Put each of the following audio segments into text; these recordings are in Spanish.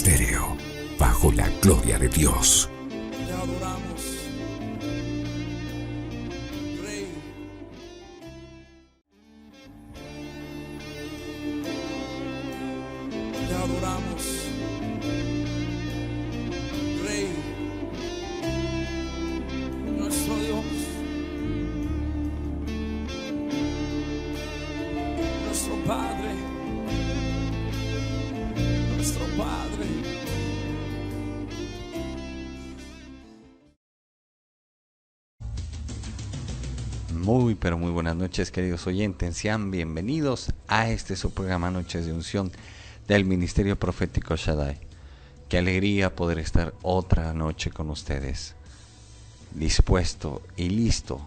Estéreo, bajo la gloria de Dios. Te adoramos, Rey. Te adoramos, Rey, nuestro Dios, nuestro Padre, nuestro Padre. Muy pero muy buenas noches, queridos oyentes, sean bienvenidos a este su programa Noches de Unción del Ministerio Profético Shaddai. Qué alegría poder estar otra noche con ustedes, dispuesto y listo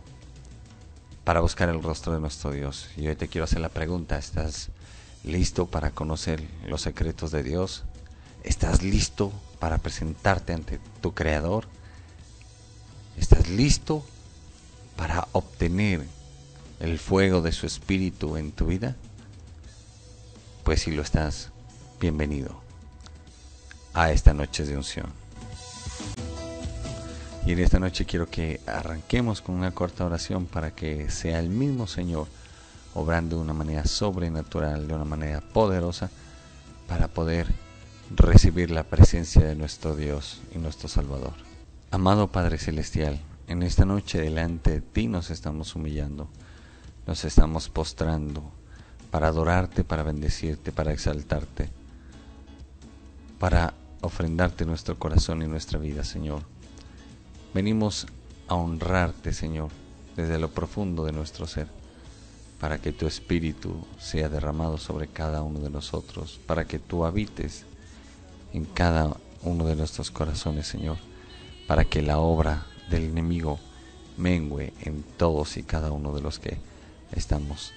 para buscar el rostro de nuestro Dios. Y hoy te quiero hacer la pregunta: ¿estás listo para conocer los secretos de Dios? ¿Estás listo para presentarte ante tu Creador? ¿Estás listo para obtener el fuego de su Espíritu en tu vida? Pues si lo estás, bienvenido a esta noche de unción. Y en esta noche quiero que arranquemos con una corta oración para que sea el mismo Señor obrando de una manera sobrenatural, de una manera poderosa, para poder recibir la presencia de nuestro Dios y nuestro Salvador. Amado Padre Celestial, en esta noche delante de ti nos estamos humillando, nos estamos postrando para adorarte, para bendecirte, para exaltarte, para ofrendarte nuestro corazón y nuestra vida, Señor. Venimos a honrarte, Señor, desde lo profundo de nuestro ser, para que tu Espíritu sea derramado sobre cada uno de nosotros, para que tú habites en cada uno de nuestros corazones, Señor, para que la obra del enemigo mengüe en todos y cada uno de los que estamos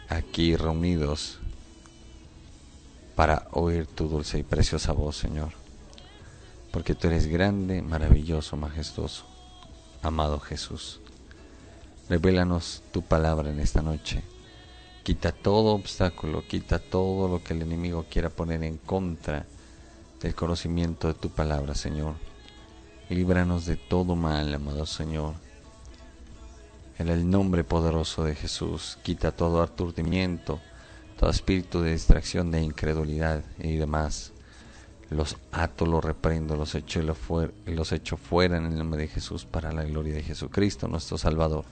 aquí reunidos para oír tu dulce y preciosa voz, Señor, porque tú eres grande, maravilloso, majestuoso. Amado Jesús, revélanos tu palabra en esta noche. Quita todo obstáculo, quita todo lo que el enemigo quiera poner en contra del conocimiento de tu palabra, Señor. Líbranos de todo mal, amado Señor. En el nombre poderoso de Jesús, quita todo aturdimiento, todo espíritu de distracción, de incredulidad y demás. Los ato, los reprendo, los echo fuera en el nombre de Jesús, para la gloria de Jesucristo, nuestro Salvador.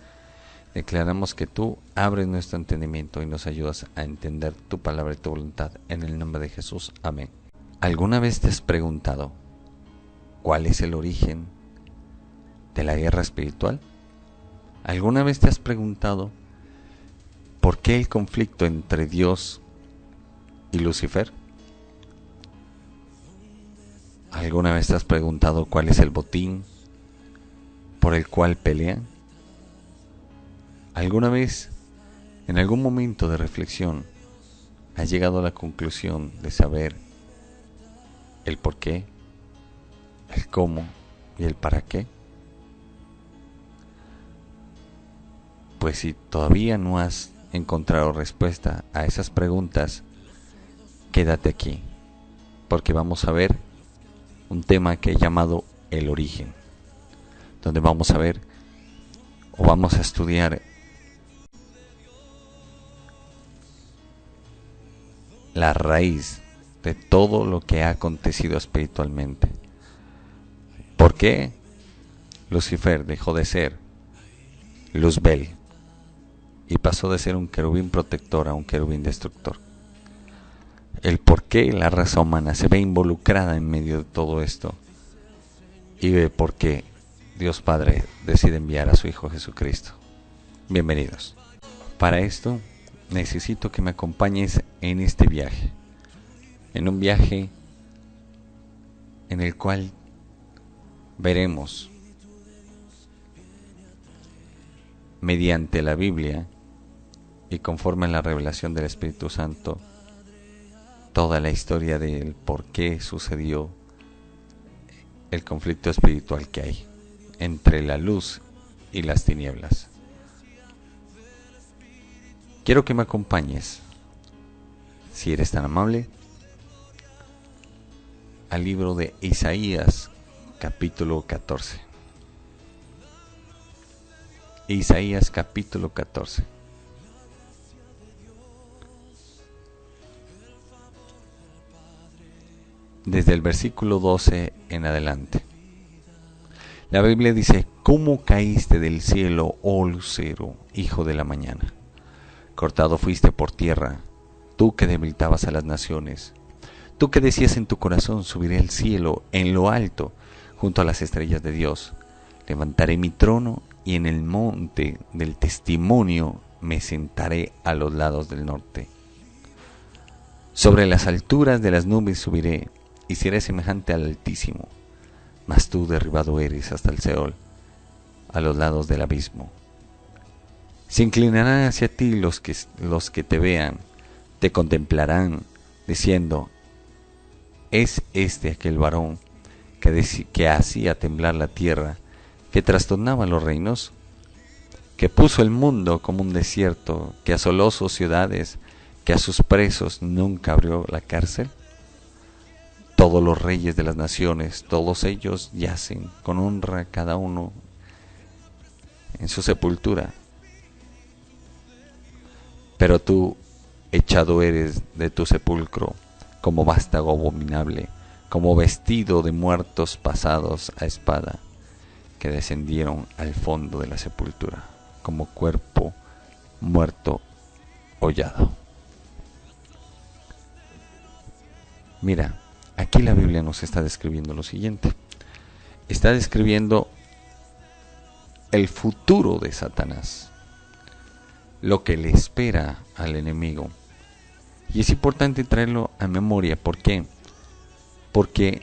Declaramos que tú abres nuestro entendimiento y nos ayudas a entender tu palabra y tu voluntad. En el nombre de Jesús. Amén. ¿Alguna vez te has preguntado cuál es el origen de la guerra espiritual? ¿Alguna vez te has preguntado por qué el conflicto entre Dios y Lucifer? ¿Alguna vez te has preguntado cuál es el botín por el cual pelean? ¿Alguna vez, en algún momento de reflexión, has llegado a la conclusión de saber el por qué, el cómo y el para qué? Pues si todavía no has encontrado respuesta a esas preguntas, quédate aquí, porque vamos a ver un tema que he llamado el origen, donde vamos a ver o vamos a estudiar la raíz de todo lo que ha acontecido espiritualmente. ¿Por qué Lucifer dejó de ser Luzbel y pasó de ser un querubín protector a un querubín destructor? El por qué la raza humana se ve involucrada en medio de todo esto, y de por qué Dios Padre decide enviar a su Hijo Jesucristo. Bienvenidos. Para esto necesito que me acompañes en este viaje, en un viaje en el cual veremos, mediante la Biblia y conforme a la revelación del Espíritu Santo, toda la historia del por qué sucedió el conflicto espiritual que hay entre la luz y las tinieblas. Quiero que me acompañes, si eres tan amable, al libro de Isaías, capítulo 14. Isaías, capítulo 14. Desde el versículo 12 en adelante. La Biblia dice: ¿Cómo caíste del cielo, oh lucero, hijo de la mañana? Cortado fuiste por tierra, tú que debilitabas a las naciones. Tú que decías en tu corazón: subiré al cielo, en lo alto, junto a las estrellas de Dios. Levantaré mi trono y en el monte del testimonio me sentaré a los lados del norte. Sobre las alturas de las nubes subiré y seré semejante al Altísimo. Mas tú derribado eres hasta el Seol, a los lados del abismo. Se inclinarán hacia ti los que te vean, te contemplarán, diciendo: ¿es este aquel varón que hacía temblar la tierra, que trastornaba los reinos, que puso el mundo como un desierto, que asoló sus ciudades, que a sus presos nunca abrió la cárcel? Todos los reyes de las naciones, todos ellos yacen con honra cada uno en su sepultura. Pero tú, echado eres de tu sepulcro, como vástago abominable, como vestido de muertos pasados a espada, que descendieron al fondo de la sepultura, como cuerpo muerto hollado. Mira, aquí la Biblia nos está describiendo lo siguiente. Está describiendo el futuro de Satanás, lo que le espera al enemigo. Y es importante traerlo a memoria. ¿Por qué? Porque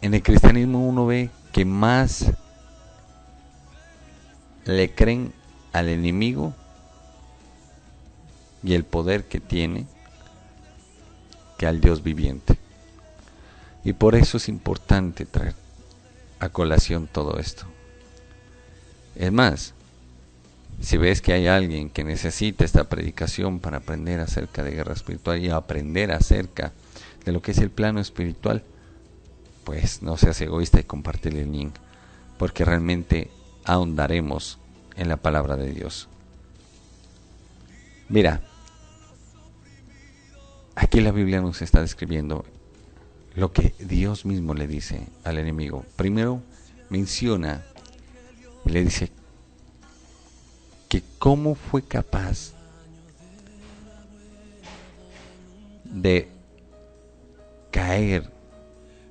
en el cristianismo uno ve que más le creen al enemigo y el poder que tiene que al Dios viviente. Y por eso es importante traer a colación todo esto. Es más, si ves que hay alguien que necesita esta predicación para aprender acerca de guerra espiritual y aprender acerca de lo que es el plano espiritual, pues no seas egoísta y compártele el link, porque realmente ahondaremos en la palabra de Dios. Mira, aquí la Biblia nos está describiendo lo que Dios mismo le dice al enemigo. Primero menciona y le dice que cómo fue capaz de caer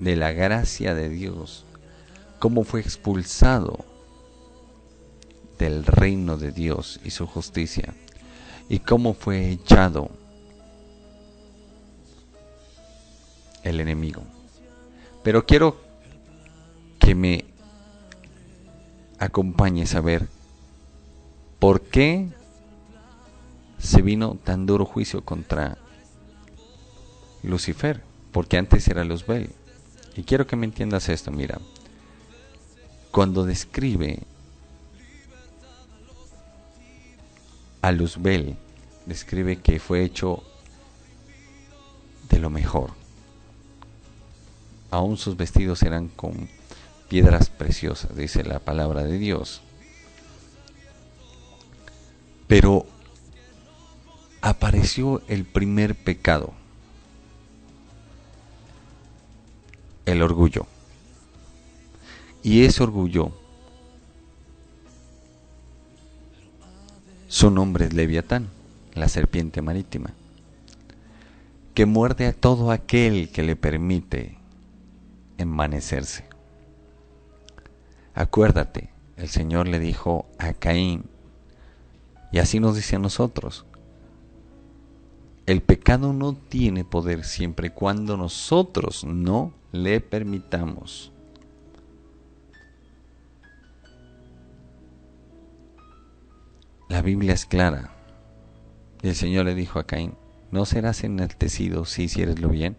de la gracia de Dios, cómo fue expulsado del reino de Dios y su justicia, y cómo fue echado el enemigo. Pero quiero que me acompañes a ver por qué se vino tan duro juicio contra Lucifer, porque antes era Luzbel. Y quiero que me entiendas esto. Mira, cuando describe a Luzbel, describe que fue hecho de lo mejor. Aún sus vestidos eran con piedras preciosas, dice la palabra de Dios. Pero apareció el primer pecado, el orgullo. Y ese orgullo, su nombre es Leviatán, la serpiente marítima, que muerde a todo aquel que le permite envanecerse. Acuérdate, el Señor le dijo a Caín, y así nos dice a nosotros: el pecado no tiene poder siempre y cuando nosotros no le permitamos. La Biblia es clara. Y el Señor le dijo a Caín: no serás enaltecido si hicieres lo bien,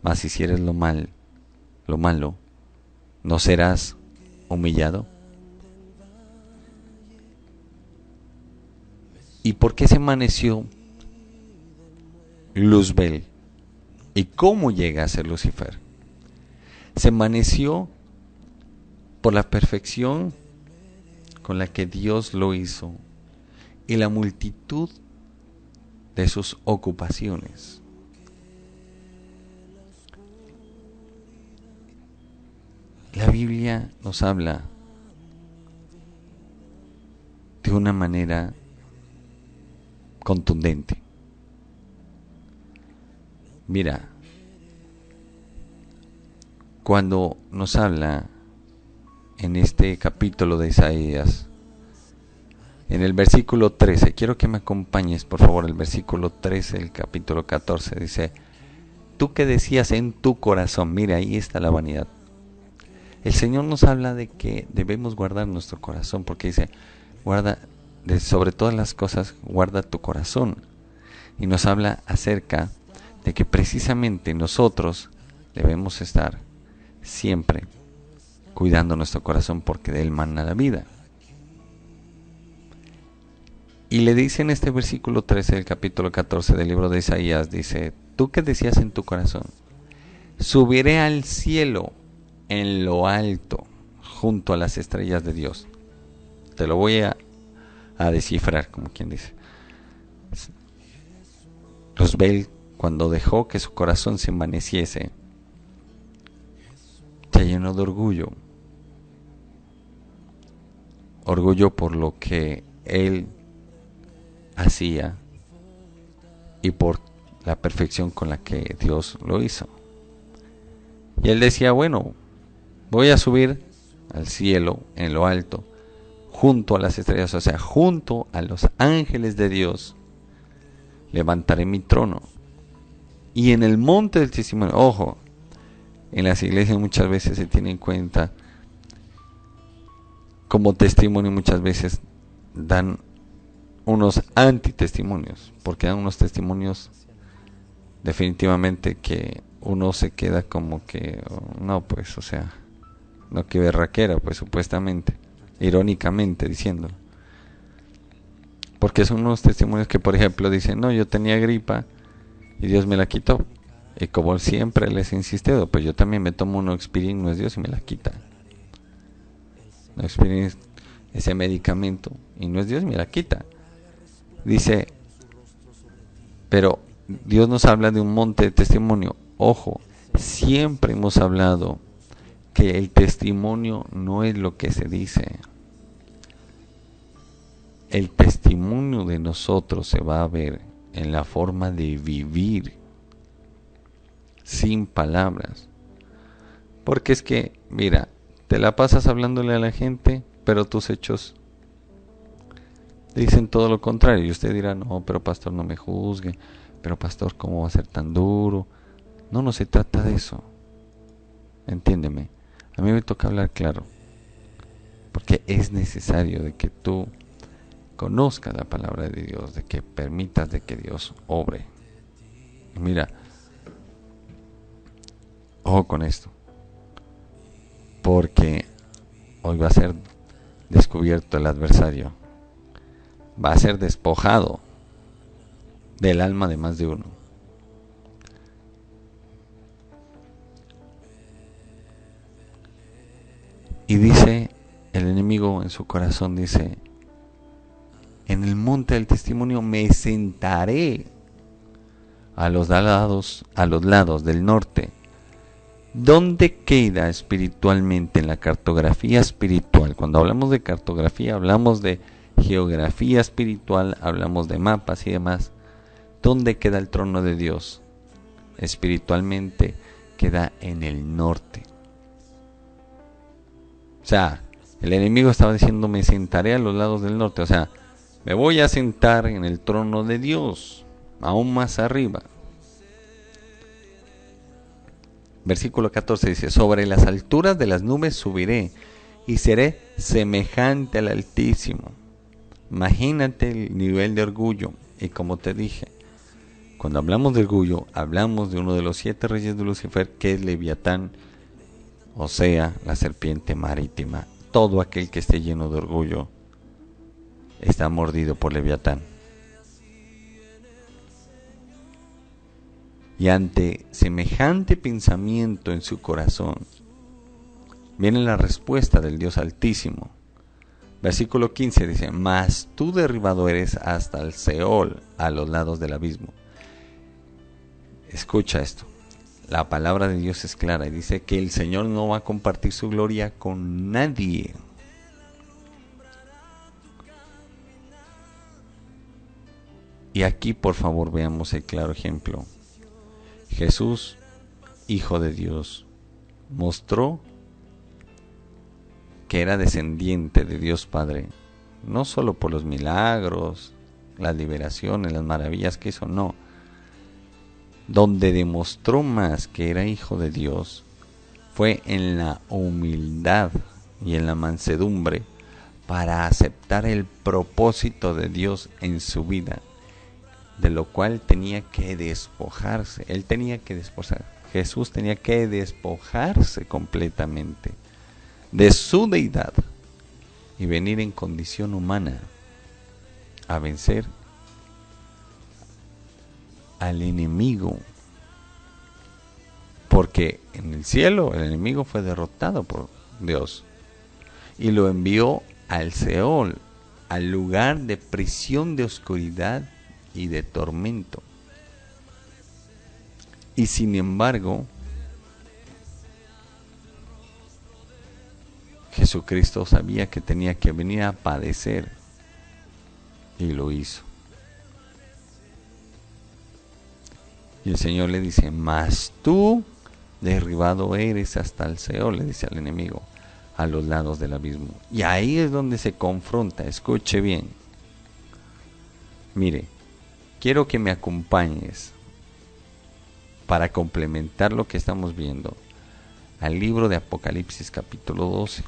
mas si hicieres lo malo, no serás humillado. ¿Y por qué se envaneció Luzbel? ¿Y cómo llega a ser Lucifer? Se envaneció por la perfección con la que Dios lo hizo y la multitud de sus ocupaciones. La Biblia nos habla de una manera contundente. Mira, cuando nos habla en este capítulo de Isaías, en el versículo 13, quiero que me acompañes por favor, el versículo 13 del capítulo 14, dice: tú que decías en tu corazón, mira, ahí está la vanidad. El Señor nos habla de que debemos guardar nuestro corazón, porque dice, guarda, sobre todas las cosas, guarda tu corazón. Y nos habla acerca de que precisamente nosotros debemos estar siempre cuidando nuestro corazón, porque de él mana la vida. Y le dice en este versículo 13 del capítulo 14 del libro de Isaías, dice: tú que decías en tu corazón, subiré al cielo en lo alto, junto a las estrellas de Dios. Te lo voy a descifrar, como quien dice. Roosevelt, cuando dejó que su corazón se envaneciese, se llenó de orgullo. Orgullo por lo que él hacía y por la perfección con la que Dios lo hizo. Y él decía, bueno, voy a subir al cielo en lo alto, junto a las estrellas, o sea, junto a los ángeles de Dios, levantaré mi trono. Y en el monte del testimonio, ojo, en las iglesias muchas veces se tiene en cuenta como testimonio, muchas veces dan unos antitestimonios, porque dan unos testimonios definitivamente que uno se queda como que, no, pues, o sea, no, que berraquera, pues, supuestamente, irónicamente diciéndolo. Porque son unos testimonios que, por ejemplo, dicen, no, yo tenía gripa y Dios me la quitó. Y como siempre les he insistido, pues yo también me tomo un Oxpirin, no es Dios, y me la quita. Oxpirin es ese medicamento, y no es Dios, me la quita. Dice, pero Dios nos habla de un monte de testimonio. Ojo, siempre hemos hablado que el testimonio no es lo que se dice. El testimonio de nosotros se va a ver en la forma de vivir sin palabras. Porque es que, mira, te la pasas hablándole a la gente, pero tus hechos dicen todo lo contrario. Y usted dirá, no, pero pastor, no me juzgue. Pero pastor, ¿cómo va a ser tan duro? No, no se trata de eso. Entiéndeme. A mí me toca hablar claro. Porque es necesario de que tú conozcas la palabra de Dios, de que permitas de que Dios obre. Y mira, ojo con esto. Porque hoy va a ser descubierto el adversario. Va a ser despojado del alma de más de uno. Y dice el enemigo en su corazón, dice, en el monte del testimonio me sentaré a los lados del norte. ¿Dónde queda espiritualmente en la cartografía espiritual? Cuando hablamos de cartografía, hablamos de geografía espiritual, hablamos de mapas y demás. ¿Dónde queda el trono de Dios? Espiritualmente queda en el norte. O sea, el enemigo estaba diciendo, me sentaré a los lados del norte. O sea, me voy a sentar en el trono de Dios, aún más arriba. Versículo 14 dice, sobre las alturas de las nubes subiré y seré semejante al Altísimo. Imagínate el nivel de orgullo. Y como te dije, cuando hablamos de orgullo, hablamos de uno de los 7 reyes de Lucifer, que es Leviatán, o sea, la serpiente marítima. Todo aquel que esté lleno de orgullo está mordido por Leviatán. Y ante semejante pensamiento en su corazón, viene la respuesta del Dios Altísimo. Versículo 15 dice: mas tú derribado eres hasta el Seol, a los lados del abismo. Escucha esto. La palabra de Dios es clara y dice que el Señor no va a compartir su gloria con nadie. Y aquí, por favor, veamos el claro ejemplo. Jesús, Hijo de Dios, mostró que era descendiente de Dios Padre, no solo por los milagros, las liberaciones, las maravillas que hizo, no. Donde demostró más que era hijo de Dios fue en la humildad y en la mansedumbre para aceptar el propósito de Dios en su vida, de lo cual tenía que despojarse. Jesús tenía que despojarse completamente de su deidad y venir en condición humana a vencer al enemigo, porque en el cielo el enemigo fue derrotado por Dios y lo envió al Seol, al lugar de prisión de oscuridad y de tormento. Y sin embargo, Jesucristo sabía que tenía que venir a padecer y lo hizo. Y el Señor le dice: mas tú derribado eres hasta el Seol, le dice al enemigo, a los lados del abismo. Y ahí es donde se confronta. Escuche bien. Mire, quiero que me acompañes para complementar lo que estamos viendo al libro de Apocalipsis capítulo 12.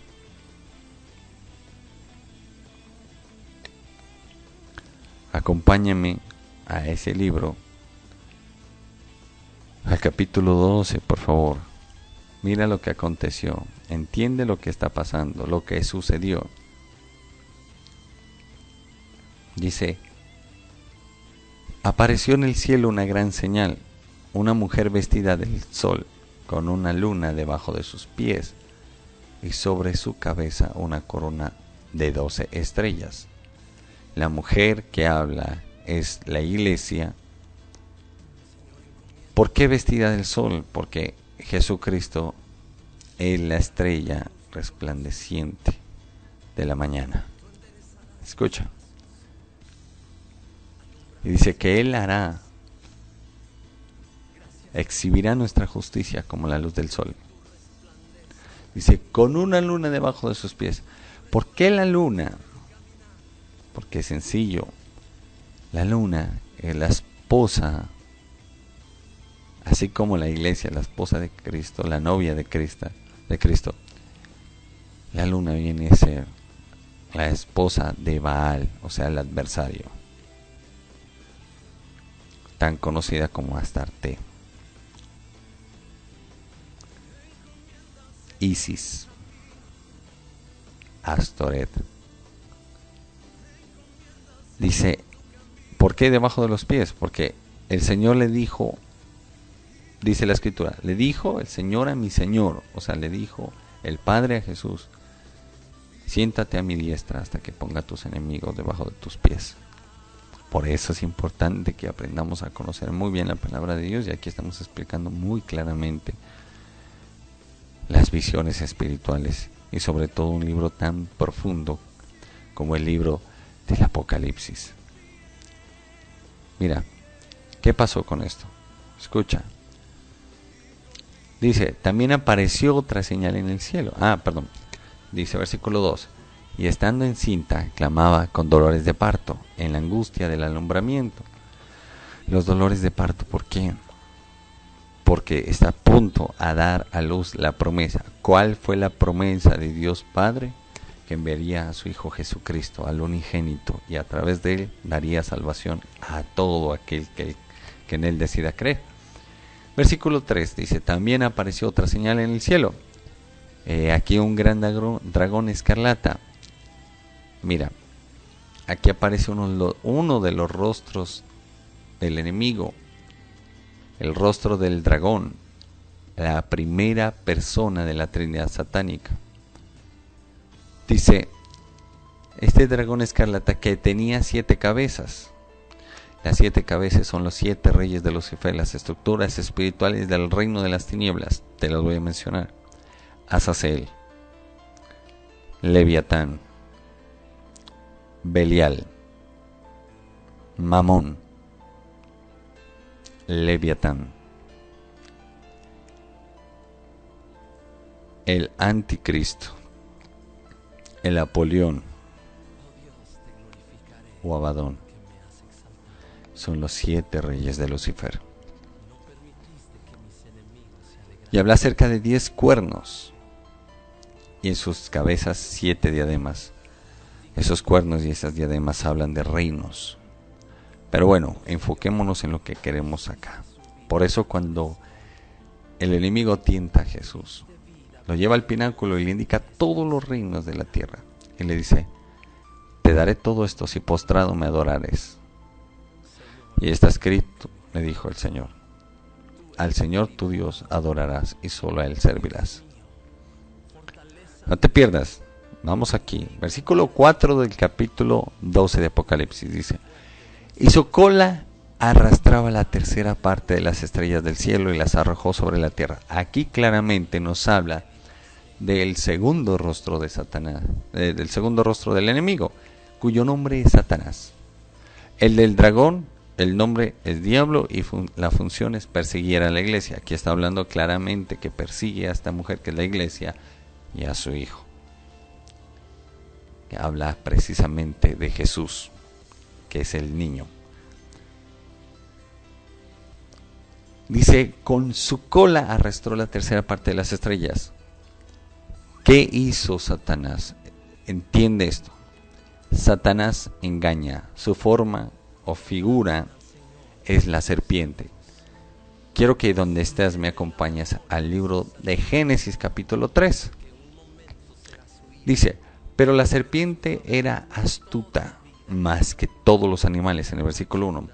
Acompáñame a ese libro, al capítulo 12, por favor. Mira lo que aconteció, entiende lo que está pasando, lo que sucedió. Dice: apareció en el cielo una gran señal, una mujer vestida del sol, con una luna debajo de sus pies, y sobre su cabeza una corona de 12 estrellas. La mujer que habla es la iglesia. ¿Por qué vestida del sol? Porque Jesucristo es la estrella resplandeciente de la mañana. Escucha. Y dice que Él exhibirá nuestra justicia como la luz del sol. Dice, con una luna debajo de sus pies. ¿Por qué la luna? Porque es sencillo. La luna es la esposa, así como la iglesia, la esposa de Cristo, la novia de Cristo. La luna viene a ser la esposa de Baal, o sea, el adversario, tan conocida como Astarte, Isis, Astoret. Dice, ¿por qué debajo de los pies? Porque el Señor le dijo, dice la Escritura, le dijo el Señor a mi Señor, o sea, le dijo el Padre a Jesús, siéntate a mi diestra hasta que ponga a tus enemigos debajo de tus pies. Por eso es importante que aprendamos a conocer muy bien la palabra de Dios, y aquí estamos explicando muy claramente las visiones espirituales, y sobre todo un libro tan profundo como el libro del Apocalipsis. Mira, ¿qué pasó con esto? Escucha. Dice, también apareció otra señal en el cielo. Dice versículo 2. Y estando encinta, clamaba con dolores de parto, en la angustia del alumbramiento. Los dolores de parto, ¿por qué? Porque está a punto a dar a luz la promesa. ¿Cuál fue la promesa de Dios Padre? Que enviaría a su Hijo Jesucristo, al unigénito, y a través de él daría salvación a todo aquel que en él decida creer. Versículo 3 dice, también apareció otra señal en el cielo. Aquí un gran dragón escarlata. Mira, aquí aparece uno de los rostros del enemigo, el rostro del dragón. la primera persona de la Trinidad satánica. Dice, este dragón escarlata que tenía 7 cabezas. Las 7 cabezas son los 7 reyes de Lucifer, las estructuras espirituales del reino de las tinieblas. Te las voy a mencionar. Azazel, Leviatán, Belial, Mamón, Leviatán, el Anticristo, el Apolión o Abadón. Son los 7 reyes de Lucifer. Y habla acerca de 10 cuernos y en sus cabezas 7 diademas. Esos cuernos y esas diademas hablan de reinos. Pero bueno, enfoquémonos en lo que queremos acá. Por eso cuando el enemigo tienta a Jesús, lo lleva al pináculo y le indica todos los reinos de la tierra. Y le dice, te daré todo esto si postrado me adorares. Y está escrito, le dijo el Señor, al Señor tu Dios adorarás y solo a Él servirás. No te pierdas, vamos aquí, versículo 4 del capítulo 12 de Apocalipsis dice, y su cola arrastraba la tercera parte de las estrellas del cielo y las arrojó sobre la tierra. Aquí claramente nos habla del segundo rostro de Satanás, del segundo rostro del enemigo, cuyo nombre es Satanás. El del dragón, el nombre es diablo y la función es perseguir a la iglesia. Aquí está hablando claramente que persigue a esta mujer que es la iglesia y a su hijo. Que habla precisamente de Jesús, que es el niño. Dice, con su cola arrastró la tercera parte de las estrellas. ¿Qué hizo Satanás? Entiende esto. Satanás engaña. Su forma o figura es la serpiente. Quiero que donde estés me acompañes al libro de Génesis capítulo 3. Dice, pero la serpiente era astuta más que todos los animales, en el versículo 1.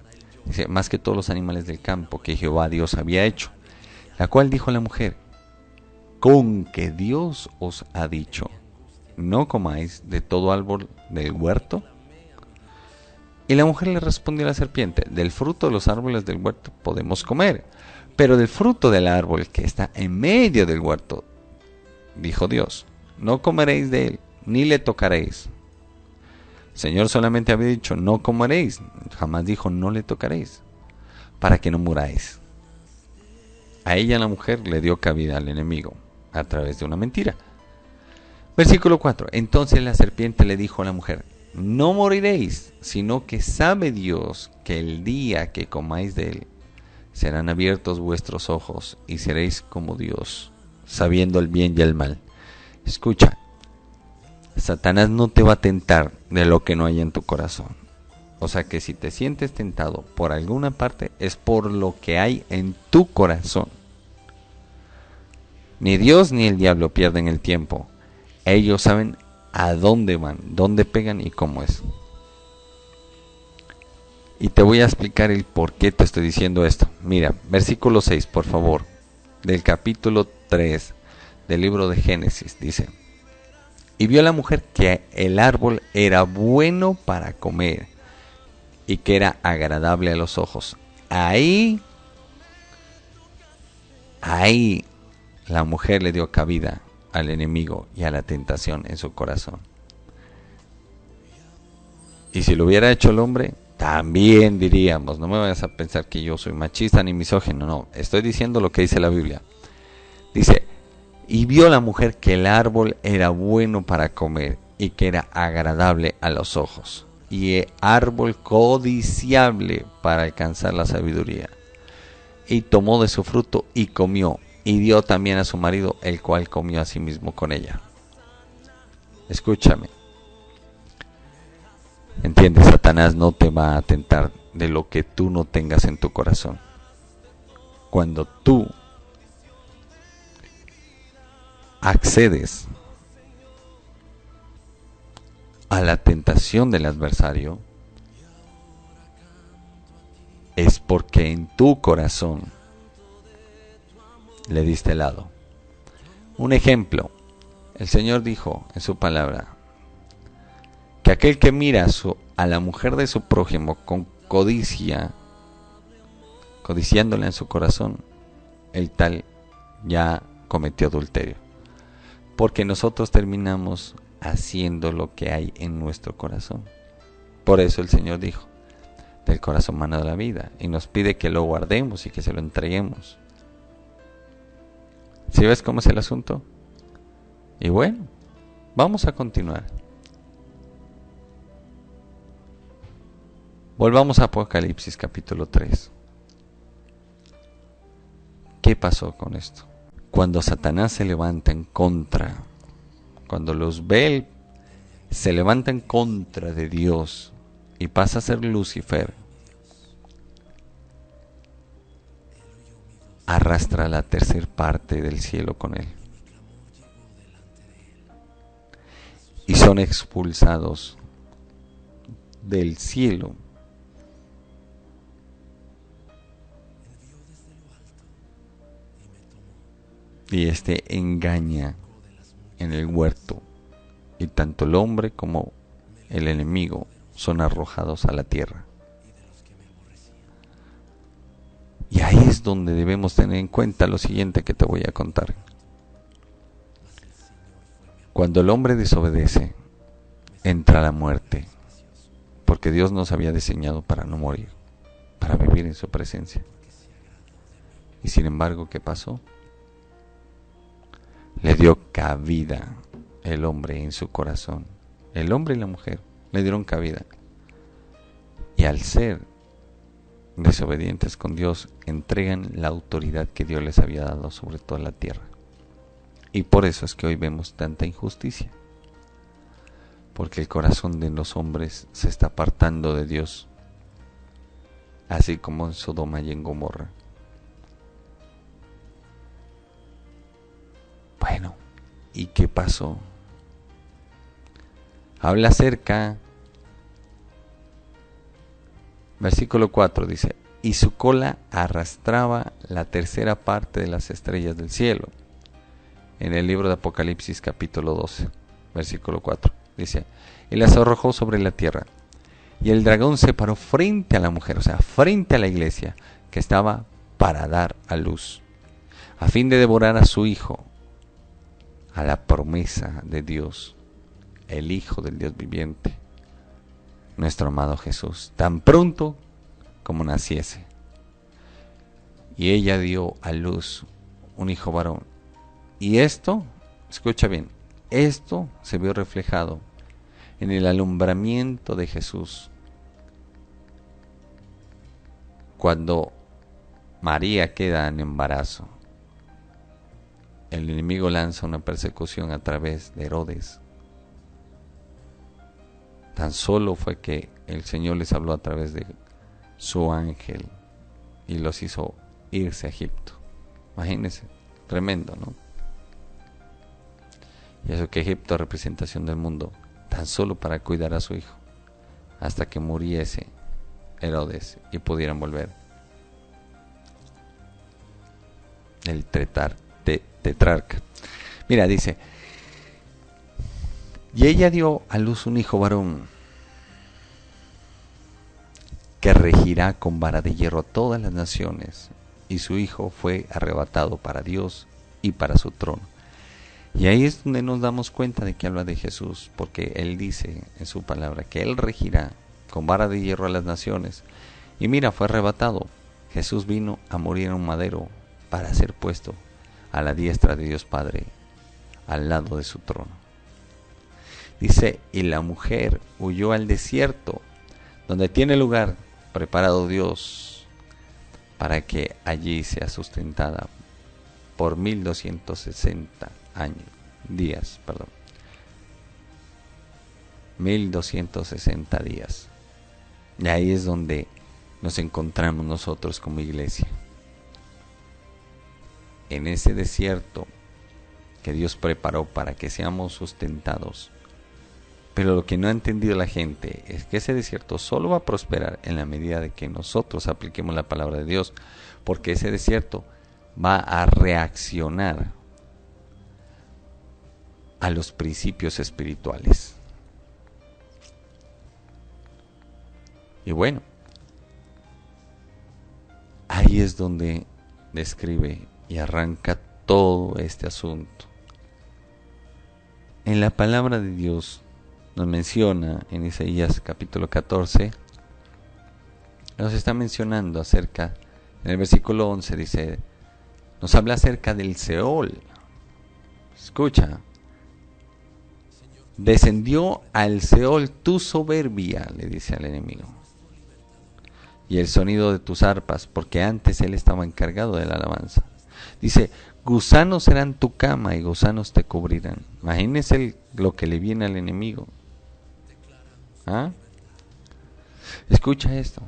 Dice, más que todos los animales del campo que Jehová Dios había hecho. La cual dijo a la mujer, con que Dios os ha dicho, no comáis de todo árbol del huerto. Y la mujer le respondió a la serpiente, del fruto de los árboles del huerto podemos comer, pero del fruto del árbol que está en medio del huerto, dijo Dios, no comeréis de él, ni le tocaréis. El Señor solamente había dicho, no comeréis, jamás dijo, no le tocaréis, para que no muráis. A ella la mujer le dio cabida al enemigo, a través de una mentira. Versículo 4, entonces la serpiente le dijo a la mujer, no moriréis, sino que sabe Dios que el día que comáis de él, serán abiertos vuestros ojos y seréis como Dios, sabiendo el bien y el mal. Escucha, Satanás no te va a tentar de lo que no hay en tu corazón. O sea que si te sientes tentado por alguna parte, es por lo que hay en tu corazón. Ni Dios ni el diablo pierden el tiempo. Ellos saben a dónde van, dónde pegan y cómo es. Y te voy a explicar el por qué te estoy diciendo esto. Mira, versículo 6, por favor, del capítulo 3 del libro de Génesis, dice, y vio la mujer que el árbol era bueno para comer y que era agradable a los ojos. Ahí la mujer le dio cabida al enemigo y a la tentación en su corazón. Y si lo hubiera hecho el hombre, también diríamos, no me vayas a pensar que yo soy machista ni misógino, no, estoy diciendo lo que dice la Biblia. Dice, y vio la mujer que el árbol era bueno para comer y que era agradable a los ojos, y árbol codiciable para alcanzar la sabiduría. Y tomó de su fruto y comió, y dio también a su marido, el cual comió a sí mismo con ella. Escúchame. Entiende, Satanás no te va a tentar de lo que tú no tengas en tu corazón. Cuando tú accedes a la tentación del adversario, es porque en tu corazón le diste helado. Un ejemplo, el Señor dijo en su palabra que aquel que mira a la mujer de su prójimo con codicia, codiciándola en su corazón, el tal ya cometió adulterio. Porque nosotros terminamos haciendo lo que hay en nuestro corazón. Por eso el Señor dijo, del corazón mana la vida, y nos pide que lo guardemos y que se lo entreguemos. ¿Sí ves cómo es el asunto? Y bueno, vamos a continuar. Volvamos a Apocalipsis capítulo 3. ¿Qué pasó con esto? Cuando Satanás se levanta en contra, cuando Luzbel se levanta en contra de Dios y pasa a ser Lucifer, arrastra la tercer parte del cielo con él. Y son expulsados del cielo. Y engaña en el huerto, y tanto el hombre como el enemigo son arrojados a la tierra. Y ahí es donde debemos tener en cuenta lo siguiente que te voy a contar. Cuando el hombre desobedece, entra la muerte, porque Dios nos había diseñado para no morir, para vivir en su presencia. Y sin embargo, ¿qué pasó? Le dio cabida el hombre en su corazón. El hombre y la mujer le dieron cabida. Y al ser desobedientes con Dios, entregan la autoridad que Dios les había dado sobre toda la tierra. Y por eso es que hoy vemos tanta injusticia. Porque el corazón de los hombres se está apartando de Dios. Así como en Sodoma y en Gomorra. Bueno, ¿y qué pasó? Habla acerca, versículo 4 dice, y su cola arrastraba la tercera parte de las estrellas del cielo. En el libro de Apocalipsis capítulo 12, versículo 4, dice, y las arrojó sobre la tierra. Y el dragón se paró frente a la mujer, o sea, frente a la iglesia, que estaba para dar a luz, a fin de devorar a su hijo, a la promesa de Dios, el Hijo del Dios viviente, nuestro amado Jesús, tan pronto como naciese. Y ella dio a luz un hijo varón. Y esto, escucha bien, esto se vio reflejado en el alumbramiento de Jesús. Cuando María queda en embarazo, el enemigo lanza una persecución a través de Herodes. Tan solo fue que el Señor les habló a través de su ángel y los hizo irse a Egipto. Imagínense, tremendo, ¿no? Y eso que Egipto es representación del mundo, tan solo para cuidar a su hijo, hasta que muriese Herodes y pudieran volver. El tetrarca. Mira, dice, y ella dio a luz un hijo varón, que regirá con vara de hierro a todas las naciones, y su hijo fue arrebatado para Dios y para su trono. Y ahí es donde nos damos cuenta de que habla de Jesús, porque Él dice en su palabra que Él regirá con vara de hierro a las naciones. Y mira, fue arrebatado. Jesús vino a morir en un madero para ser puesto a la diestra de Dios Padre, al lado de su trono. Dice, y la mujer huyó al desierto, donde tiene lugar preparado Dios, para que allí sea sustentada por 1260 días. 1260 días. Y ahí es donde nos encontramos nosotros como iglesia. En ese desierto que Dios preparó para que seamos sustentados. Pero lo que no ha entendido la gente es que ese desierto solo va a prosperar en la medida de que nosotros apliquemos la palabra de Dios, porque ese desierto va a reaccionar a los principios espirituales. Y bueno, ahí es donde describe y arranca todo este asunto. En la palabra de Dios nos menciona en Isaías capítulo 14, nos está mencionando acerca, en el versículo 11 dice, nos habla acerca del Seol. Escucha, descendió al Seol tu soberbia, le dice al enemigo, y el sonido de tus arpas, porque antes él estaba encargado de la alabanza. Dice, gusanos serán tu cama y gusanos te cubrirán. Imagínese lo que le viene al enemigo. ¿Ah? Escucha esto.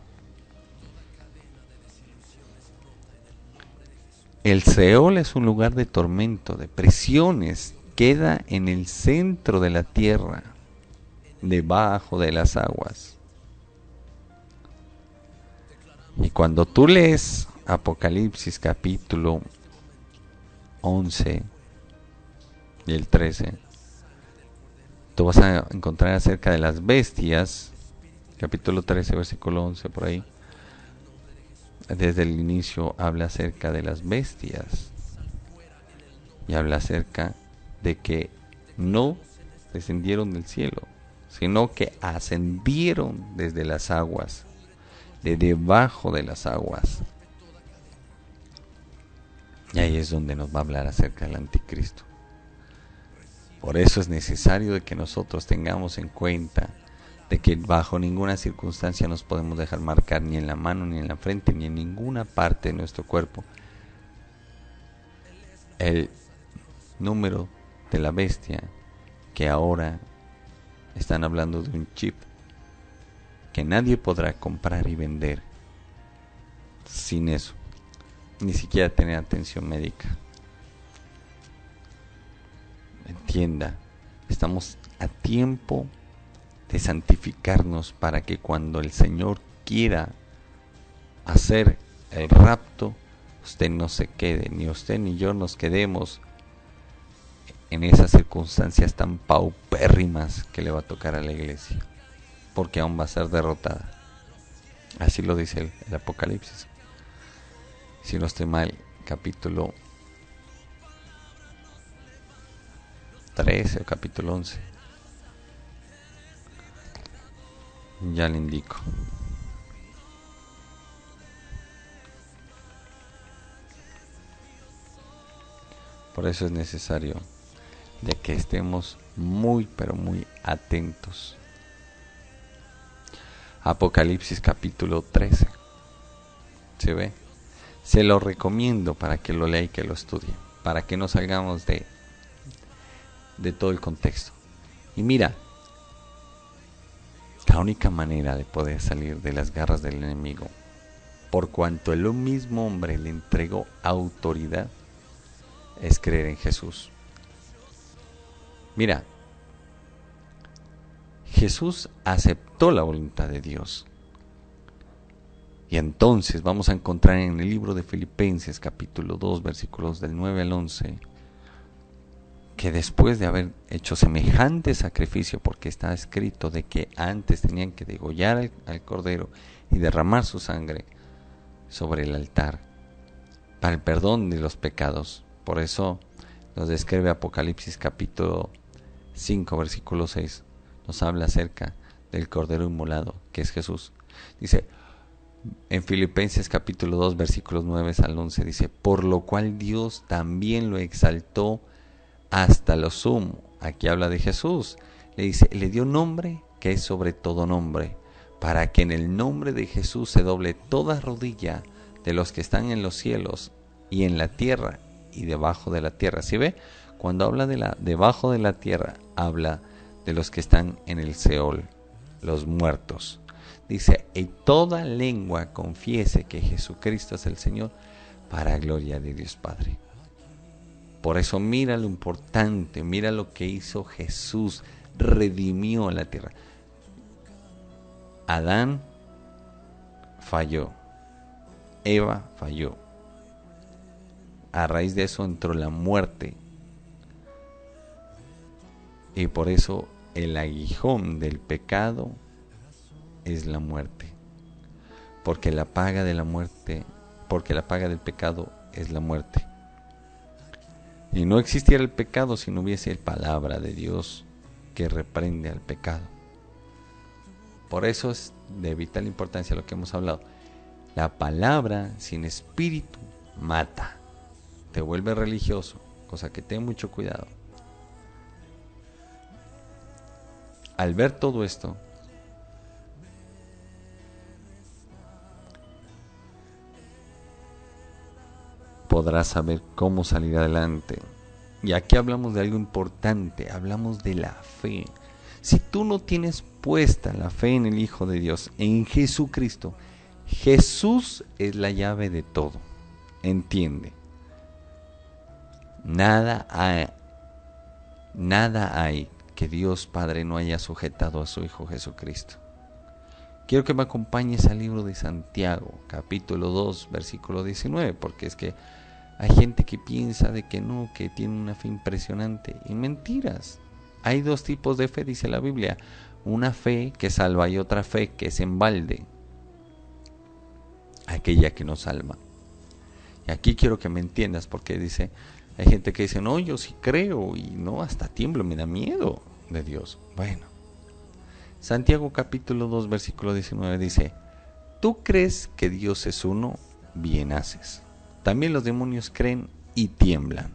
El Seol es un lugar de tormento, de presiones. Queda en el centro de la tierra, debajo de las aguas. Y cuando tú lees Apocalipsis capítulo 11 y el 13, tú vas a encontrar acerca de las bestias, capítulo 13, versículo 11, por ahí. Desde el inicio habla acerca de las bestias y habla acerca de que no descendieron del cielo, sino que ascendieron desde las aguas, de debajo de las aguas. Y ahí es donde nos va a hablar acerca del anticristo. Por eso es necesario de que nosotros tengamos en cuenta de que bajo ninguna circunstancia nos podemos dejar marcar ni en la mano, ni en la frente, ni en ninguna parte de nuestro cuerpo el número de la bestia, que ahora están hablando de un chip que nadie podrá comprar y vender sin eso, ni siquiera tener atención médica. Entienda, estamos a tiempo de santificarnos para que cuando el Señor quiera hacer el rapto, usted no se quede, ni usted ni yo nos quedemos en esas circunstancias tan paupérrimas que le va a tocar a la iglesia, porque aún va a ser derrotada. Así lo dice el Apocalipsis. Si no estoy mal, capítulo 13 o capítulo 11. Ya le indico. Por eso es necesario de que estemos muy, pero muy atentos. Apocalipsis capítulo 13. ¿Se ve? Se lo recomiendo para que lo lea y que lo estudie, para que no salgamos de todo el contexto. Y mira, la única manera de poder salir de las garras del enemigo, por cuanto el mismo hombre le entregó autoridad, es creer en Jesús. Mira, Jesús aceptó la voluntad de Dios. Y entonces vamos a encontrar en el libro de Filipenses capítulo 2 versículos del 9 al 11 que después de haber hecho semejante sacrificio, porque está escrito de que antes tenían que degollar al cordero y derramar su sangre sobre el altar para el perdón de los pecados. Por eso nos describe Apocalipsis capítulo 5 versículo 6, nos habla acerca del cordero inmolado, que es Jesús. Dice en Filipenses capítulo 2 versículos 9 al 11, dice, por lo cual Dios también lo exaltó hasta lo sumo. Aquí habla de Jesús. Le dice, le dio nombre que es sobre todo nombre, para que en el nombre de Jesús se doble toda rodilla de los que están en los cielos y en la tierra y debajo de la tierra. ¿Sí ve? Cuando habla de debajo de la tierra, habla de los que están en el Seol, los muertos. Dice, y toda lengua confiese que Jesucristo es el Señor, para gloria de Dios Padre. Por eso mira lo importante, mira lo que hizo Jesús, redimió la tierra. Adán falló, Eva falló, a raíz de eso entró la muerte. Y por eso el aguijón del pecado es la muerte. Porque la paga del pecado es la muerte. Y no existiera el pecado si no hubiese palabra de Dios que reprende al pecado. Por eso es de vital importancia lo que hemos hablado. La palabra sin espíritu mata, te vuelve religioso, cosa que ten mucho cuidado. Al ver todo esto, podrás saber cómo salir adelante. Y aquí hablamos de algo importante, hablamos de la fe. Si tú no tienes puesta la fe en el Hijo de Dios, en Jesucristo, Jesús es la llave de todo. Entiende. Nada hay que Dios Padre no haya sujetado a su Hijo Jesucristo. Quiero que me acompañes al libro de Santiago, capítulo 2, versículo 19, porque es que hay gente que piensa de que no, que tiene una fe impresionante, y mentiras. Hay dos tipos de fe, dice la Biblia, una fe que salva y otra fe que es en balde, aquella que no salva. Y aquí quiero que me entiendas, porque dice, hay gente que dice, no, yo sí creo, y no, hasta tiemblo, me da miedo de Dios. Bueno, Santiago capítulo 2, versículo 19 dice, ¿tú crees que Dios es uno? Bien haces. También los demonios creen y tiemblan.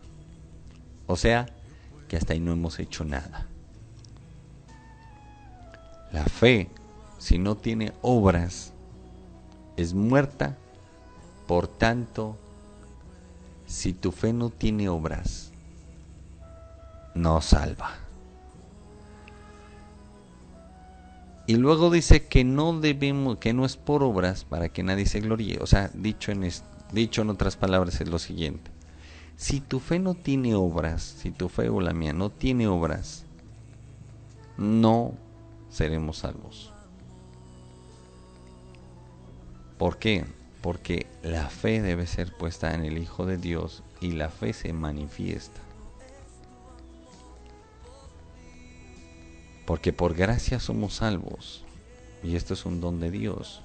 O sea, que hasta ahí no hemos hecho nada. La fe, si no tiene obras, es muerta. Por tanto, si tu fe no tiene obras, no salva. Y luego dice que no debemos, que no es por obras para que nadie se gloríe. O sea, dicho en otras palabras es lo siguiente: si tu fe no tiene obras, si tu fe o la mía no tiene obras, no seremos salvos. ¿Por qué? Porque la fe debe ser puesta en el Hijo de Dios y la fe se manifiesta. Porque por gracia somos salvos, y esto es un don de Dios,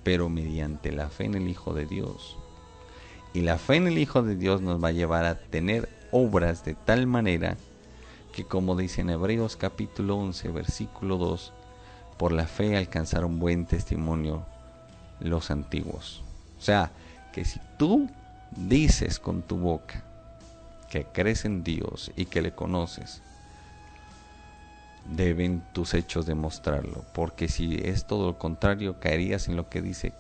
pero mediante la fe en el Hijo de Dios. Y la fe en el Hijo de Dios nos va a llevar a tener obras de tal manera que, como dice en Hebreos capítulo 11, versículo 2, por la fe alcanzaron buen testimonio los antiguos. O sea, que si tú dices con tu boca que crees en Dios y que le conoces, deben tus hechos demostrarlo, porque si es todo lo contrario, caerías en lo que dice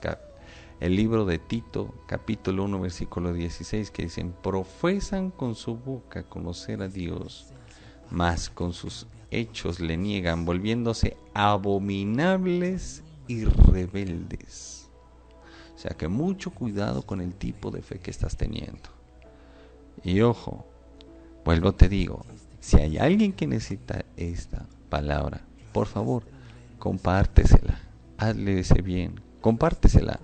el libro de Tito, capítulo 1, versículo 16, que dicen, profesan con su boca conocer a Dios, mas con sus hechos le niegan, volviéndose abominables y rebeldes. O sea que mucho cuidado con el tipo de fe que estás teniendo. Y ojo, vuelvo te digo, si hay alguien que necesita esta palabra, por favor, compártesela, hazle ese bien, compártesela.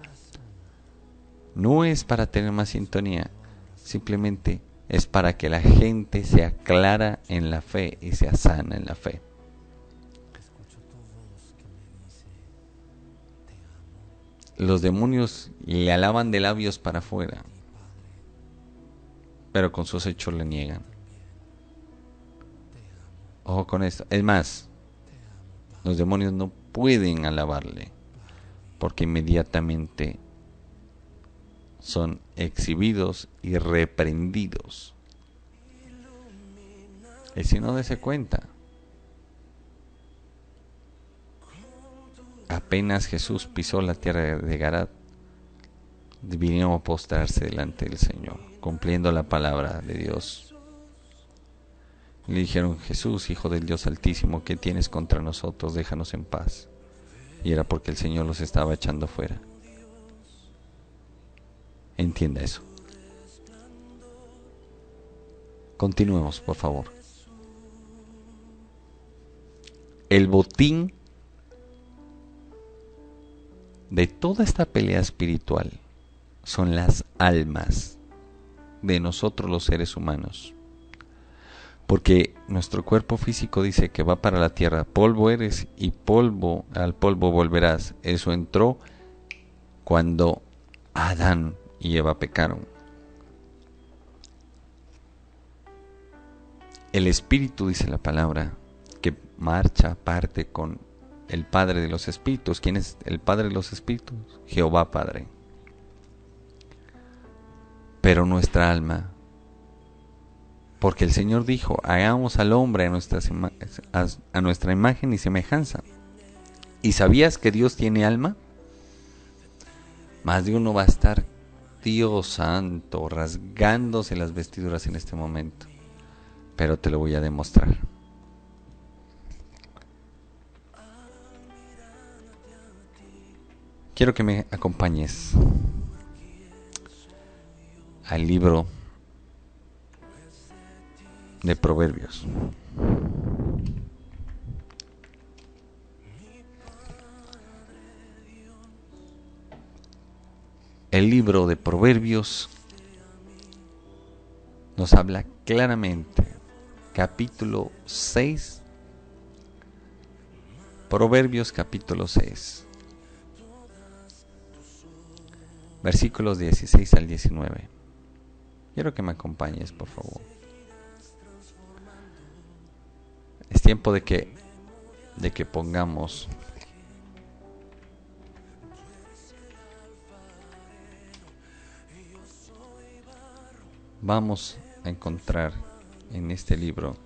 No es para tener más sintonía, simplemente es para que la gente sea clara en la fe y sea sana en la fe. Los demonios le alaban de labios para afuera, pero con sus hechos le niegan. Ojo con esto. Es más, los demonios no pueden alabarle, porque inmediatamente son exhibidos y reprendidos. Y si no, dése cuenta, apenas Jesús pisó la tierra de Garat, vinieron a postrarse delante del Señor, cumpliendo la palabra de Dios. Le dijeron, Jesús, Hijo del Dios Altísimo, ¿qué tienes contra nosotros? Déjanos en paz. Y era porque el Señor los estaba echando fuera. Entienda eso. Continuemos, por favor. El botín de toda esta pelea espiritual son las almas. de nosotros los seres humanos. Porque nuestro cuerpo físico dice que va para la tierra, polvo eres y al polvo volverás. Eso entró cuando Adán y Eva pecaron. El espíritu, dice la palabra, que marcha aparte con el Padre de los espíritus. ¿Quién es el Padre de los espíritus? Jehová Padre. Pero nuestra alma, porque el Señor dijo, hagamos al hombre a nuestra imagen y semejanza. ¿Y sabías que Dios tiene alma? Más de uno va a estar, Dios santo, rasgándose las vestiduras en este momento. Pero te lo voy a demostrar. Quiero que me acompañes al libro de Proverbios. El libro de Proverbios nos habla claramente, capítulo 6, Proverbios capítulo 6, versículos 16 al 19. Quiero que me acompañes, por favor. Es tiempo de que pongamos vamos a encontrar en este libro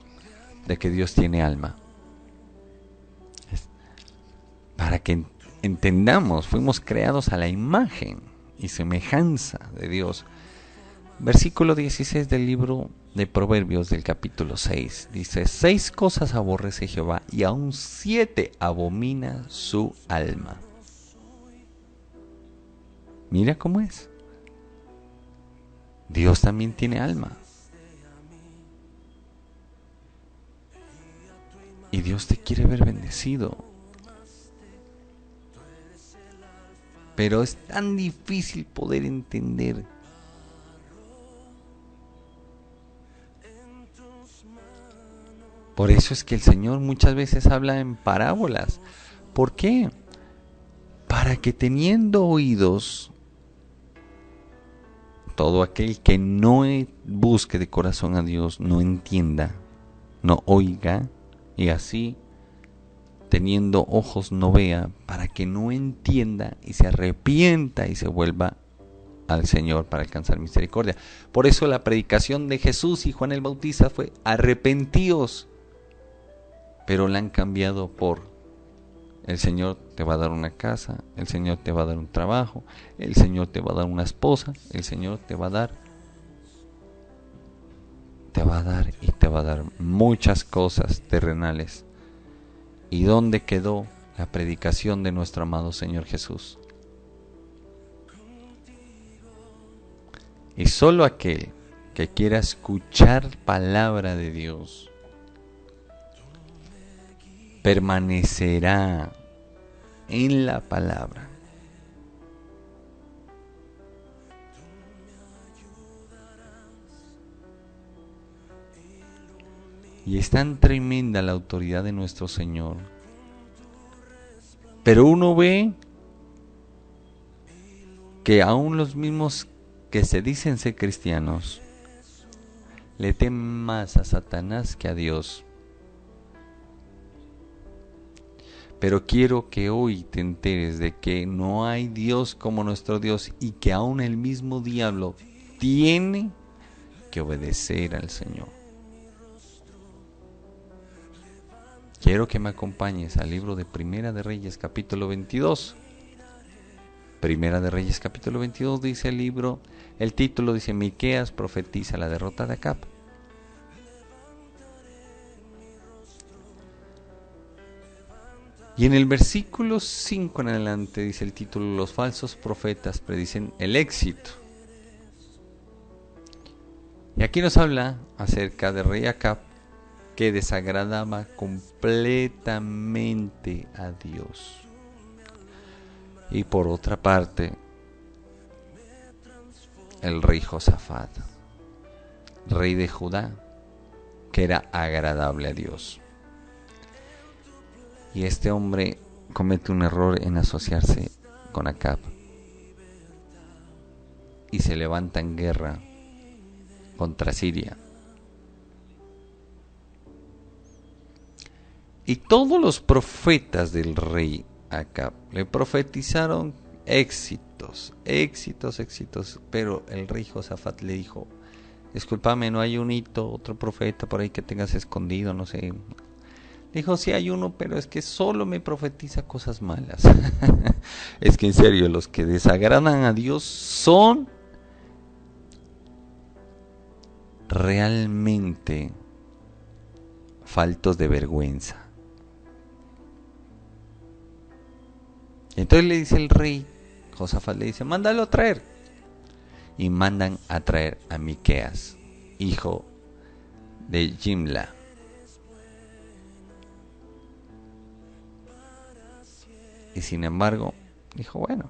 de que Dios tiene alma. Para que entendamos, fuimos creados a la imagen y semejanza de Dios. Versículo 16 del libro de Proverbios del capítulo 6 dice: 6 cosas aborrece Jehová y aún 7 abomina su alma. Mira cómo es. Dios también tiene alma. Y Dios te quiere ver bendecido. Pero es tan difícil poder entender. Por eso es que el Señor muchas veces habla en parábolas. ¿Por qué? Para que teniendo oídos, todo aquel que no busque de corazón a Dios no entienda, no oiga, y así teniendo ojos no vea, para que no entienda y se arrepienta y se vuelva al Señor para alcanzar misericordia. Por eso la predicación de Jesús y Juan el Bautista fue: arrepentíos. Pero la han cambiado por: el Señor te va a dar una casa, el Señor te va a dar un trabajo, el Señor te va a dar una esposa, el Señor te va a dar muchas cosas terrenales. ¿Y dónde quedó la predicación de nuestro amado Señor Jesús? Y solo aquel que quiera escuchar palabra de Dios permanecerá en la palabra. Y es tan tremenda la autoridad de nuestro Señor. Pero uno ve que aún los mismos que se dicen ser cristianos le temen más a Satanás que a Dios. Pero quiero que hoy te enteres de que no hay Dios como nuestro Dios y que aún el mismo diablo tiene que obedecer al Señor. Quiero que me acompañes al libro de Primera de Reyes, capítulo 22. Primera de Reyes, capítulo 22 dice el libro, el título dice: Miqueas profetiza la derrota de Acab. Y en el versículo 5 en adelante dice el título: los falsos profetas predicen el éxito. Y aquí nos habla acerca del rey Acab, que desagradaba completamente a Dios. Y por otra parte, el rey Josafat, rey de Judá, que era agradable a Dios. Y este hombre comete un error en asociarse con Acab y se levanta en guerra contra Siria. Y todos los profetas del rey Acab le profetizaron éxitos, pero el rey Josafat le dijo: discúlpame, no hay un hito, otro profeta por ahí que tengas escondido, no sé. Dijo: sí hay uno, pero es que solo me profetiza cosas malas. Es que en serio, los que desagradan a Dios son realmente faltos de vergüenza. Entonces le dice el rey Josafat, le dice: mándalo a traer. Y mandan a traer a Miqueas, hijo de Jimla. Y sin embargo, dijo: bueno,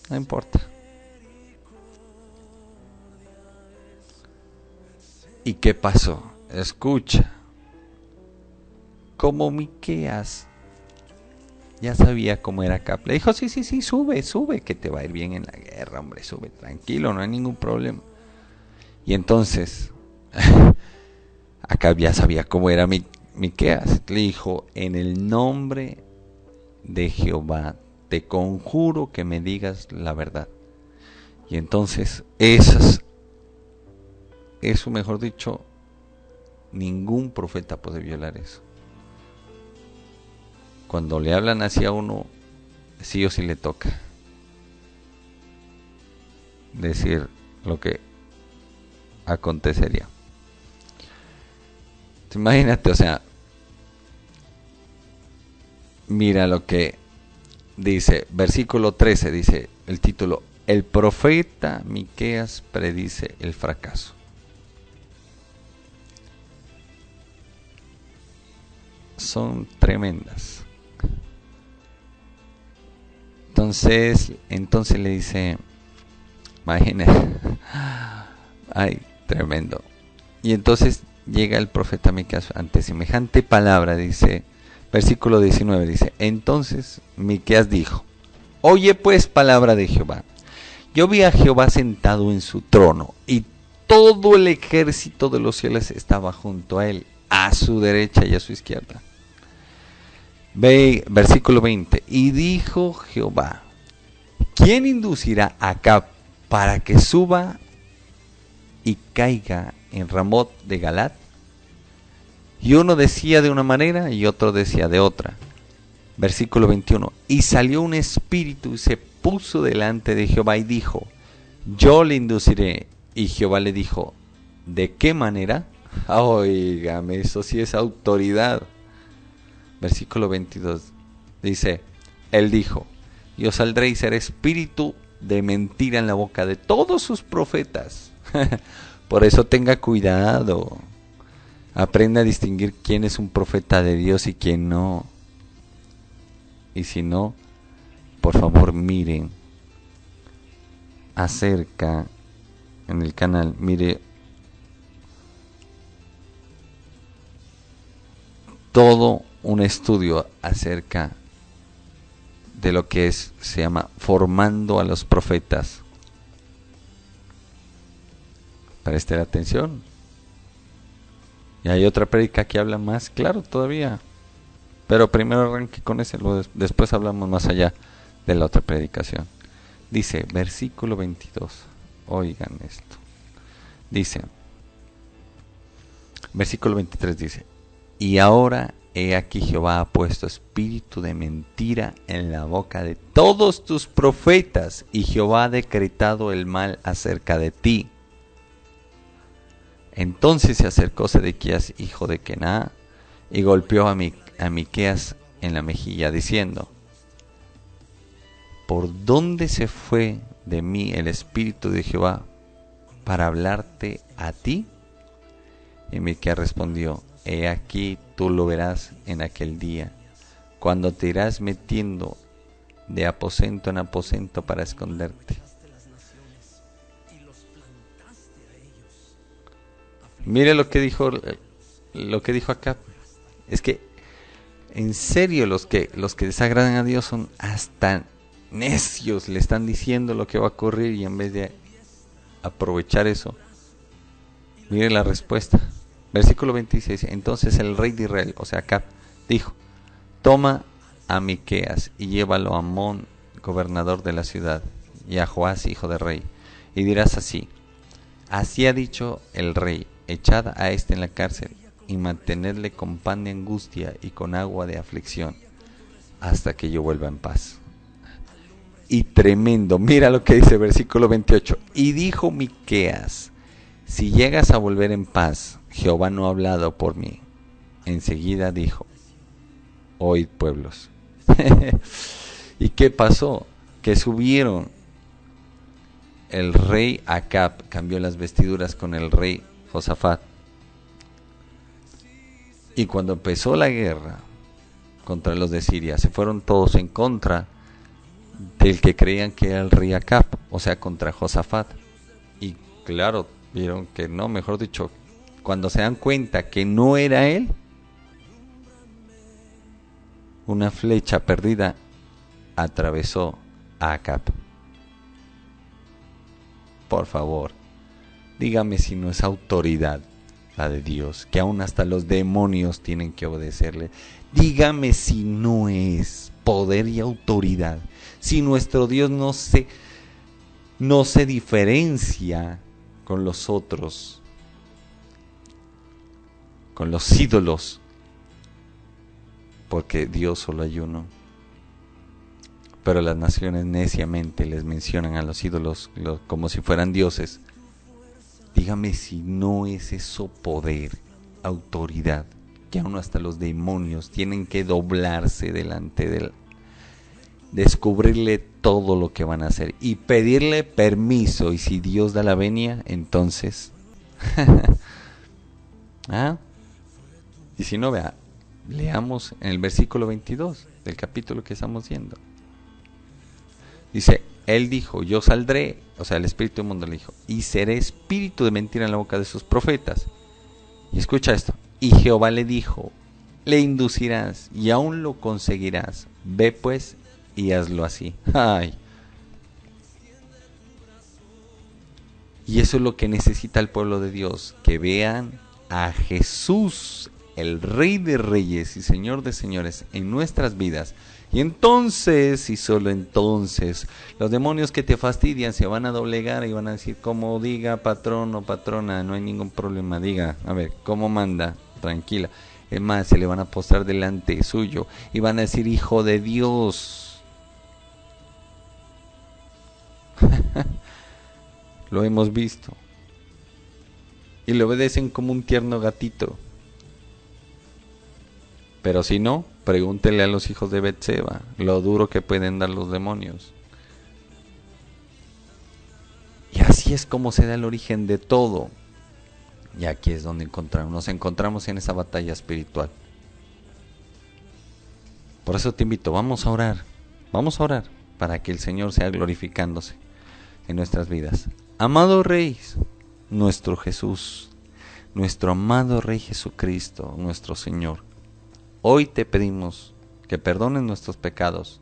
no importa. ¿Y qué pasó? Escucha. Como Miqueas ya sabía cómo era Acab, le dijo: sí, sube, que te va a ir bien en la guerra, hombre, sube, tranquilo, no hay ningún problema. Y entonces Acab ya sabía cómo era Miqueas. Le dijo: en el nombre de Jehová te conjuro que me digas la verdad. Y entonces eso, mejor dicho, ningún profeta puede violar eso. Cuando le hablan hacia uno, sí o sí le toca decir lo que acontecería. Imagínate, o sea, mira lo que dice, versículo 13, dice el título: el profeta Miqueas predice el fracaso. Son tremendas. Entonces le dice, imagínate, ay, tremendo. Y entonces llega el profeta Miqueas ante semejante palabra, dice, versículo 19, dice: entonces Miqueas dijo: oye pues palabra de Jehová. Yo vi a Jehová sentado en su trono, y todo el ejército de los cielos estaba junto a él, a su derecha y a su izquierda. Ve, versículo 20, y dijo Jehová: ¿quién inducirá a Acab para que suba y caiga en Ramot de Galat? Y uno decía de una manera y otro decía de otra. Versículo 21, y salió un espíritu y se puso delante de Jehová y dijo: yo le induciré. Y Jehová le dijo: ¿de qué manera? Óigame, eso sí es autoridad. Versículo 22 dice: él dijo: yo saldré y seré espíritu de mentira en la boca de todos sus profetas. Por eso tenga cuidado. Aprenda a distinguir quién es un profeta de Dios y quién no. Y si no, por favor miren acerca en el canal, mire todo un estudio acerca de lo que se llama formando a los profetas. Presten atención. Y hay otra prédica que habla más claro todavía. Pero primero arranque con ese, después hablamos más allá de la otra predicación. Dice, versículo 22. Oigan esto. Dice, versículo 23 dice: y ahora he aquí Jehová ha puesto espíritu de mentira en la boca de todos tus profetas, y Jehová ha decretado el mal acerca de ti. Entonces se acercó Sedequías, hijo de Kená, y golpeó a Miqueas en la mejilla, diciendo: ¿por dónde se fue de mí el espíritu de Jehová para hablarte a ti? Y Miqueas respondió: he aquí tú lo verás en aquel día, cuando te irás metiendo de aposento en aposento para esconderte. Mire lo que dijo Acab. Es que en serio los que desagradan a Dios son hasta necios, le están diciendo lo que va a ocurrir y en vez de aprovechar eso, mire la respuesta. Versículo 26. Entonces el rey de Israel, o sea Acab, dijo: toma a Miqueas y llévalo a Amón, gobernador de la ciudad, y a Joás, hijo de rey, y dirás así: así ha dicho el rey, echad a este en la cárcel y mantenedle con pan de angustia y con agua de aflicción hasta que yo vuelva en paz. Y tremendo, mira lo que dice versículo 28. Y dijo Miqueas: si llegas a volver en paz, Jehová no ha hablado por mí. Enseguida dijo: oíd, pueblos. ¿Y qué pasó? Que subieron. El rey Acab cambió las vestiduras con el rey Josafat. Y cuando empezó la guerra contra los de Siria, se fueron todos en contra del que creían que era el rey Acab, o sea, contra Josafat. Y claro, vieron que no, mejor dicho, cuando se dan cuenta que no era él, una flecha perdida atravesó a Acab. Por favor, dígame si no es autoridad la de Dios, que aún hasta los demonios tienen que obedecerle. Dígame si no es poder y autoridad, si nuestro Dios no se diferencia con los otros, con los ídolos, porque Dios solo hay uno. Pero las naciones neciamente les mencionan a los ídolos como si fueran dioses. Dígame si no es eso poder, autoridad, que aún hasta los demonios tienen que doblarse delante de él, descubrirle todo lo que van a hacer y pedirle permiso. Y si Dios da la venia, entonces ¿ah? Y si no, vea, leamos en el versículo 22 del capítulo que estamos viendo. Dice: él dijo: yo saldré, o sea, el espíritu inmundo le dijo, y seré espíritu de mentira en la boca de sus profetas. Y escucha esto: y Jehová le dijo: le inducirás y aún lo conseguirás. Ve pues y hazlo así. Ay. Y eso es lo que necesita el pueblo de Dios, que vean a Jesús, el Rey de Reyes y Señor de Señores, en nuestras vidas. Y entonces, y solo entonces, los demonios que te fastidian se van a doblegar y van a decir: como diga patrón o patrona, no hay ningún problema, diga, a ver, ¿cómo manda? Tranquila. Es más, se le van a postrar delante suyo y van a decir: hijo de Dios. Lo hemos visto. Y le obedecen como un tierno gatito. Pero si no, pregúntele a los hijos de Betseba lo duro que pueden dar los demonios. Y así es como se da el origen de todo. Y aquí es donde nos encontramos en esa batalla espiritual. Por eso te invito, vamos a orar para que el Señor sea glorificándose en nuestras vidas. Amado Rey, nuestro Jesús, nuestro amado Rey Jesucristo, nuestro Señor, hoy te pedimos que perdones nuestros pecados,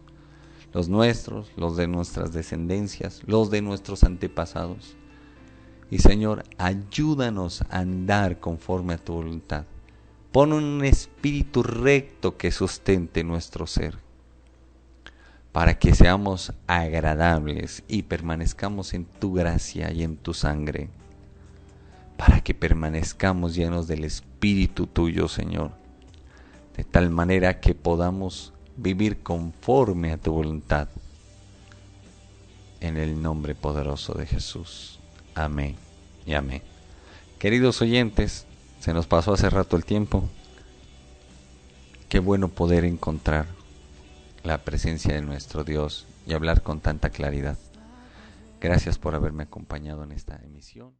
los nuestros, los de nuestras descendencias, los de nuestros antepasados. Y Señor, ayúdanos a andar conforme a tu voluntad. Pon un espíritu recto que sustente nuestro ser, para que seamos agradables y permanezcamos en tu gracia y en tu sangre, para que permanezcamos llenos del Espíritu tuyo, Señor, de tal manera que podamos vivir conforme a tu voluntad. En el nombre poderoso de Jesús. Amén y amén. Queridos oyentes, se nos pasó hace rato el tiempo. Qué bueno poder encontrar la presencia de nuestro Dios y hablar con tanta claridad. Gracias por haberme acompañado en esta emisión.